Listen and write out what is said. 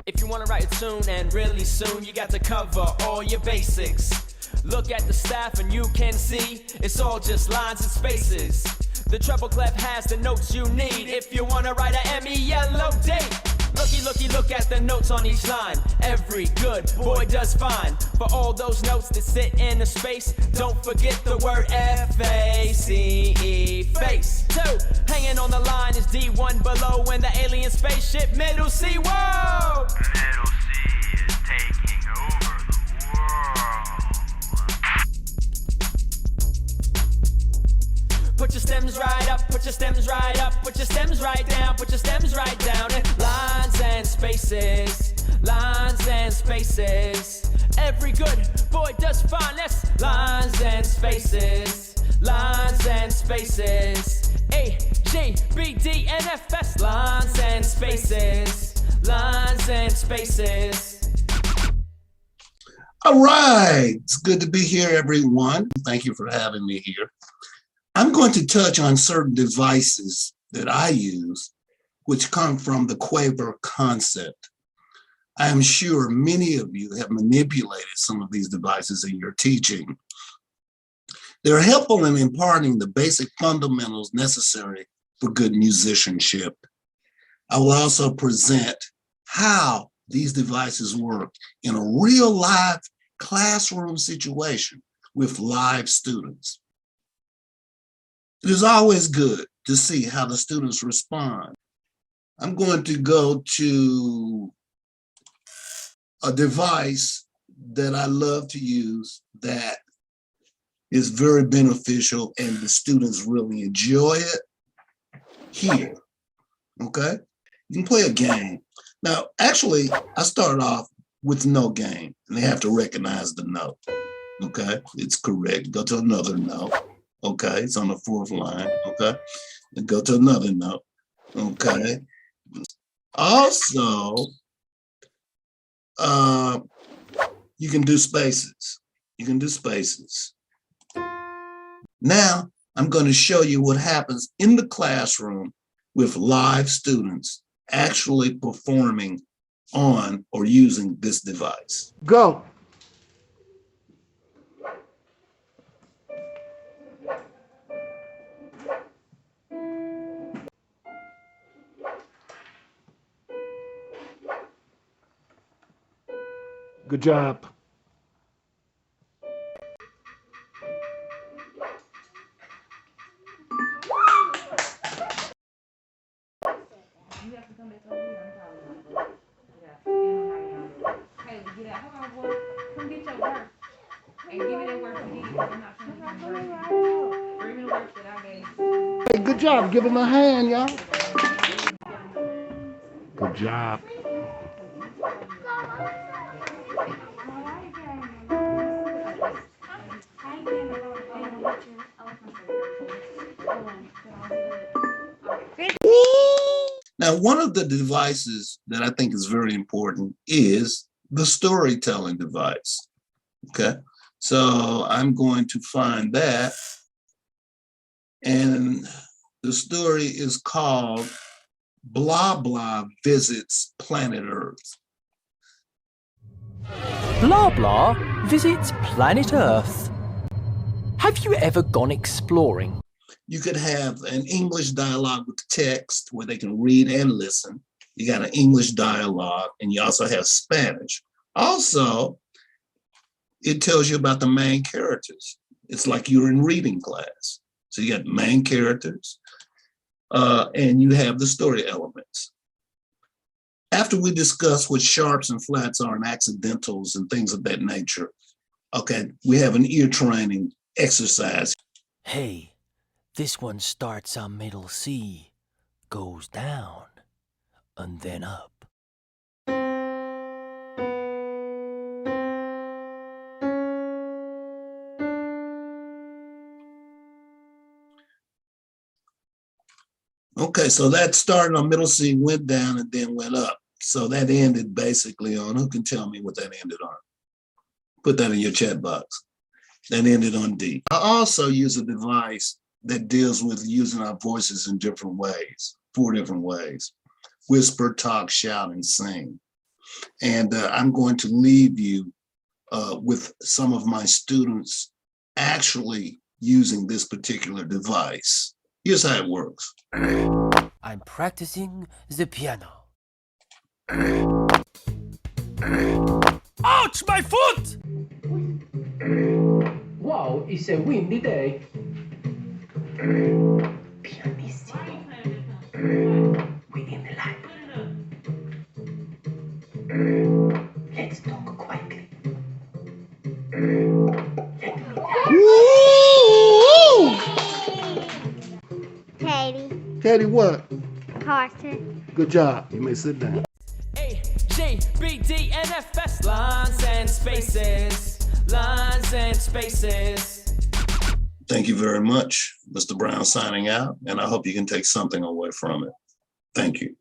If you want to write a tune and really soon, you got to cover all your basics. Look at the staff and you can see it's all just lines and spaces. The treble clef has the notes you need if you want to write a M-E-L-O-D. Looky, look at the notes on each line. Every good boy does fine. For all those notes that sit in a space, don't forget the word F-A-C-E, face. 2, hanging on the line is D1 below when the alien spaceship middle C, whoa! Middle C is taking over the world. Put your stems right up, put your stems right up, put your stems right down, put your stems right down. And lines and spaces, lines and spaces. Every good boy does fine. That's lines and spaces, lines and spaces. A, G, B, D, and F, S. Lines and spaces, lines and spaces. All right, it's good to be here, everyone. Thank you for having me here. I'm going to touch on certain devices that I use, which come from the Quaver concept. I am sure many of you have manipulated some of these devices in your teaching. They're helpful in imparting the basic fundamentals necessary for good musicianship. I will also present how these devices work in a real live classroom situation with live students. It is always good to see how the students respond. I'm going to go to a device that I love to use that is very beneficial and the students really enjoy it here, okay? You can play a game. Now, actually, I start off with no game and they have to recognize the note, okay? It's correct, go to another note. Okay, it's on the 4th line, okay? And go to another note, okay? Also, you can do spaces. You can do spaces. Now, I'm going to show you what happens in the classroom with live students actually performing on or using this device. Go. Good job. You have to come back over here. Hey, get out. Hold on, boy. Come get your work. And give me that work you did. I'm not trying to get your work. Bring me the work that I gave. Hey, good job. Give him a hand, y'all. Good job. Now, one of the devices that I think is very important is the storytelling device, okay? So I'm going to find that, and the story is called Blah Blah Visits Planet Earth. Blah Blah visits Planet Earth. Have you ever gone exploring? You could have an English dialogue with text where they can read and listen. You got an English dialogue, and you also have Spanish. Also, it tells you about the main characters. It's like you're in reading class. So you got main characters, and you have the story elements. After we discuss what sharps and flats are and accidentals and things of that nature, okay, we have an ear training exercise. Hey, this one starts on middle C, goes down, and then up. Okay, so that started on middle C, went down, and then went up. So that ended basically on, who can tell me what that ended on? Put that in your chat box. That ended on D. I also use a device that deals with using our voices in different ways, 4 different ways: whisper, talk, shout, and sing. And I'm going to leave you with some of my students actually using this particular device. Here's how it works. I'm practicing the piano. Ouch, my foot! Wow, it's a windy day. Pianissimo. Within the light. Let's talk quietly. Woo! Katie, Katie, what? Carson, Good job. You may sit down. A, G, B, D, N, F, S. Lines and spaces. Lines and spaces. Thank you very much. Mr. Brown signing out, and I hope you can take something away from it. Thank you.